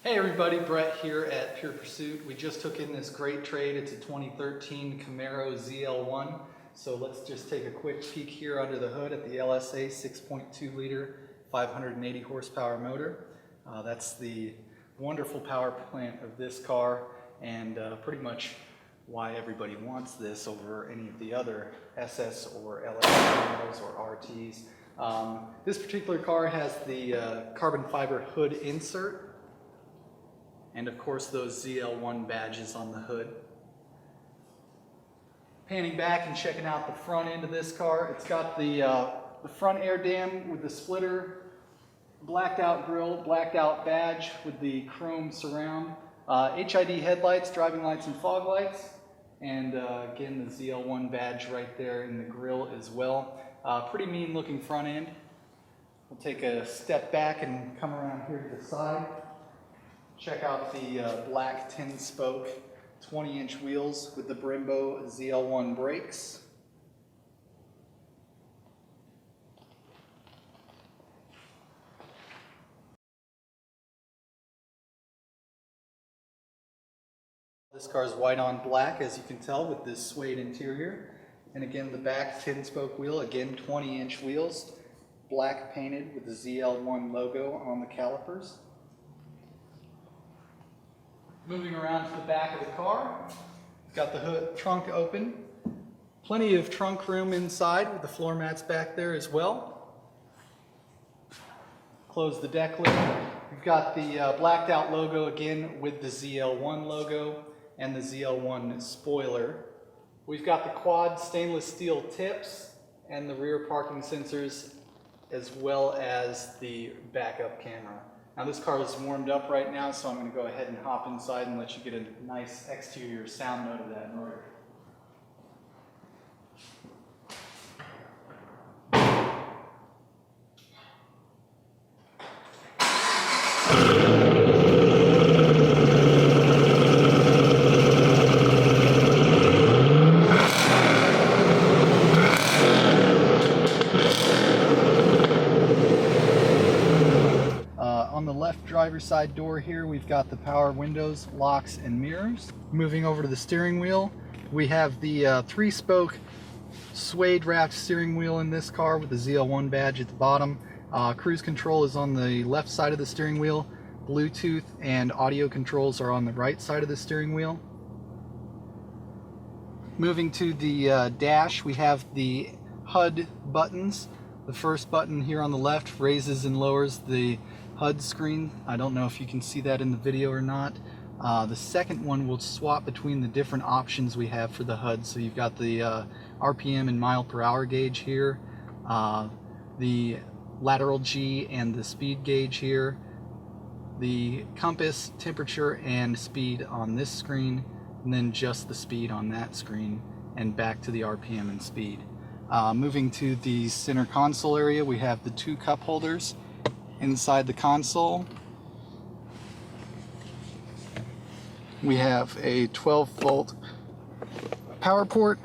Hey everybody, Brett here at Pure Pursuit. We just took in this great trade. It's a 2013 Camaro ZL1. So let's just take a quick peek here under the hood at the LSA 6.2 liter, 580 horsepower motor. That's the wonderful power plant of this car and pretty much why everybody wants this over any of the other SS or LS Camaros or RTs. This particular car has the carbon fiber hood insert, and of course those ZL1 badges on the hood. Panning back and checking out the front end of this car, it's got the front air dam with the splitter, blacked out grille, blacked out badge with the chrome surround, HID headlights, driving lights and fog lights, and again the ZL1 badge right there in the grille as well. Pretty mean looking front end. We'll take a step back and come around here to the side. Check out the black 10-spoke 20-inch wheels with the Brembo ZL1 brakes. This car is white on black, as you can tell, with this suede interior. And again, the back 10-spoke wheel, again 20-inch wheels, black painted with the ZL1 logo on the calipers. Moving around to the back of the car, we've got the hood trunk open. Plenty of trunk room inside with the floor mats back there as well. Close the deck lid. We've got the blacked out logo again with the ZL1 logo and the ZL1 spoiler. We've got the quad stainless steel tips and the rear parking sensors, as well as the backup camera. Now this car is warmed up right now, so I'm going to go ahead and hop inside and let you get a nice exterior sound note of that motor. On the left driver's side door here, we've got the power windows, locks, and mirrors. Moving over to the steering wheel, we have the 3-spoke suede wrapped steering wheel in this car with the ZL1 badge at the bottom. Cruise control is on the left side of the steering wheel. Bluetooth and audio controls are on the right side of the steering wheel. Moving to the dash, we have the HUD buttons. The first button here on the left raises and lowers the HUD screen. I don't know if you can see that in the video or not. The second one will swap between the different options we have for the HUD. So you've got the RPM and mile per hour gauge here, the lateral G and the speed gauge here, the compass, temperature, and speed on this screen, and then just the speed on that screen, and back to the RPM and speed. Moving to the center console area, we have the 2 cup holders inside the console. We have a 12-volt power port,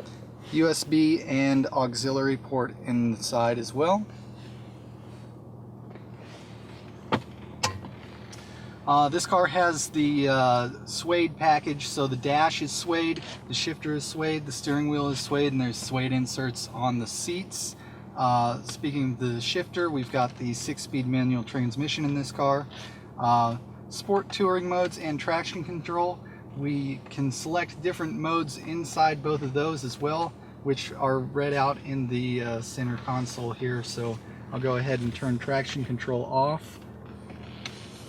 USB, and auxiliary port inside as well. This car has the suede package, so the dash is suede, the shifter is suede, the steering wheel is suede, and there's suede inserts on the seats. Speaking of the shifter, we've got the 6-speed manual transmission in this car. Sport touring modes and traction control. We can select different modes inside both of those as well, which are read out in the center console here. So I'll go ahead and turn traction control off.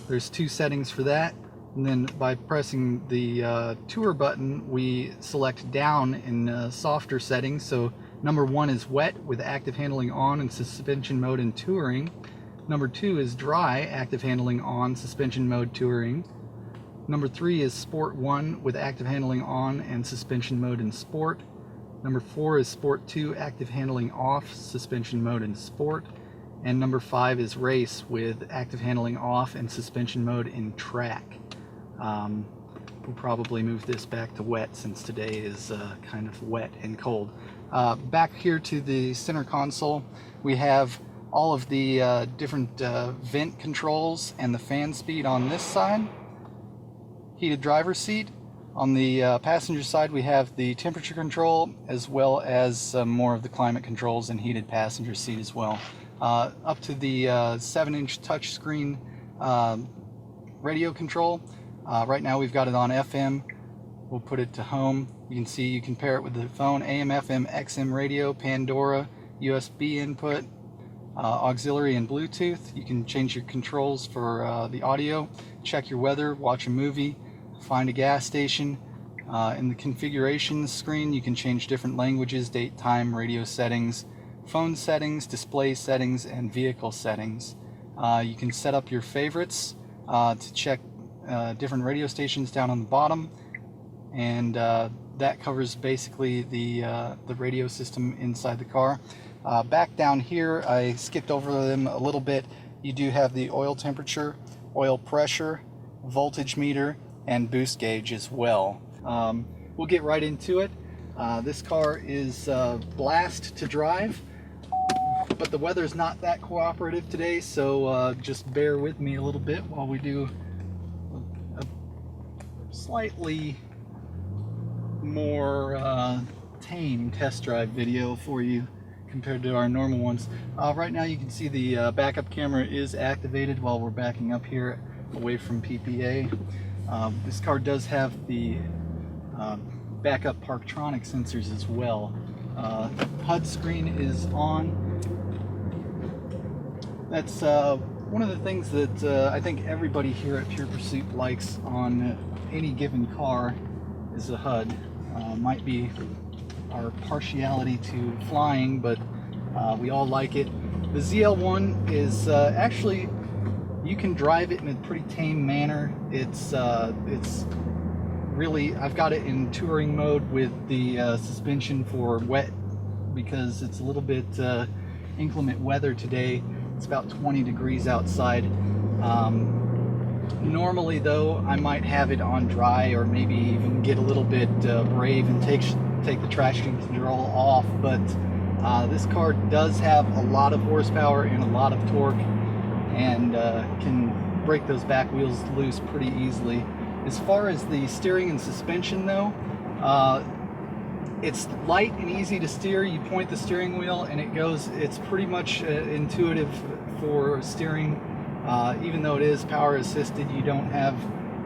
There's 2 settings for that, and then by pressing the tour button, we select down in softer settings. So number 1 is wet with active handling on and suspension mode and touring. Number 2 is dry, active handling on, suspension mode, touring. Number 3 is Sport 1 with active handling on and suspension mode and sport. Number 4 is Sport 2, active handling off, suspension mode and sport. And number 5 is Race with active handling off and suspension mode in track. We'll probably move this back to wet since today is kind of wet and cold. Back here to the center console, we have all of the different vent controls and the fan speed on this side. heated driver's seat. On the passenger side, we have the temperature control as well as more of the climate controls and heated passenger seat as well. Up to the 7-inch touchscreen radio control. Right now we've got it on FM. We'll put it to home. You can see you can pair it with the phone, AM, FM, XM radio, Pandora, USB input, auxiliary and Bluetooth. You can change your controls for the audio, check your weather, watch a movie, find a gas station. In the configuration screen, you can change different languages, date, time, radio settings, phone settings, display settings, and vehicle settings. You can set up your favorites to check different radio stations down on the bottom, and that covers basically the radio system inside the car. Back down here, I skipped over them a little bit. You do have the oil temperature, oil pressure, voltage meter, and boost gauge as well. We'll get right into it. This car is blast to drive, but the weather's not that cooperative today, so just bear with me a little bit while we do a slightly more tame test drive video for you compared to our normal ones. Right now you can see the backup camera is activated while we're backing up here away from PPA. This car does have the backup Parktronic sensors as well. HUD screen is on. That's one of the things that I think everybody here at Pure Pursuit likes on any given car is the HUD. Might be our partiality to flying, but we all like it. The ZL1 is actually, you can drive it in a pretty tame manner. It's really, I've got it in touring mode with the suspension for wet because it's a little bit inclement weather today. It's about 20 degrees outside. Normally though, I might have it on dry or maybe even get a little bit brave and take the traction control off, but this car does have a lot of horsepower and a lot of torque, and can break those back wheels loose pretty easily. As far as the steering and suspension though, it's light and easy to steer. You point the steering wheel and it goes. It's pretty much intuitive for steering. Even though it is power assisted, you don't have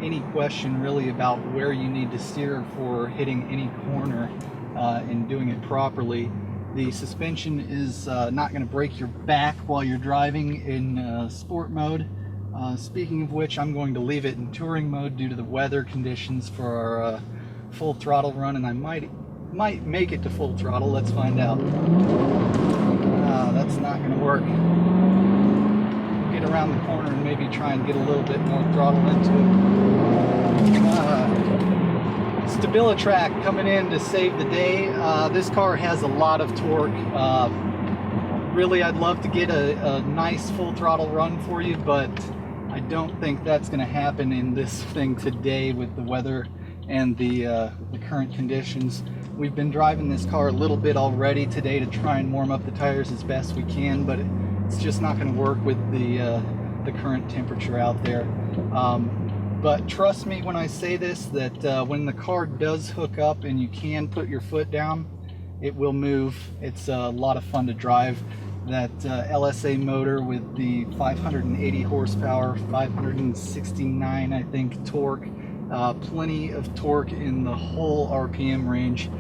any question really about where you need to steer for hitting any corner and doing it properly. The suspension is not going to break your back while you're driving in sport mode. Speaking of which, I'm going to leave it in touring mode due to the weather conditions for our full throttle run, and I might make it to full throttle. Let's find out. That's not going to work. Get around the corner and maybe try and get a little bit more throttle into it. Stabilitrack coming in to save the day. This car has a lot of torque. Really, I'd love to get a nice full throttle run for you, but I don't think that's going to happen in this thing today with the weather and the current conditions. We've been driving this car a little bit already today to try and warm up the tires as best we can, but it's just not going to work with the current temperature out there. But trust me when I say this, that when the car does hook up and you can put your foot down, it will move. It's a lot of fun to drive. That LSA motor with the 580 horsepower, 569 I think torque, plenty of torque in the whole RPM range.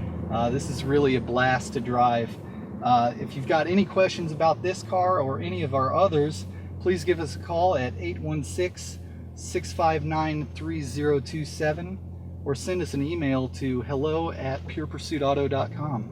This is really a blast to drive. If you've got any questions about this car or any of our others, please give us a call at 816-659-3027 or send us an email to hello@purepursuitauto.com.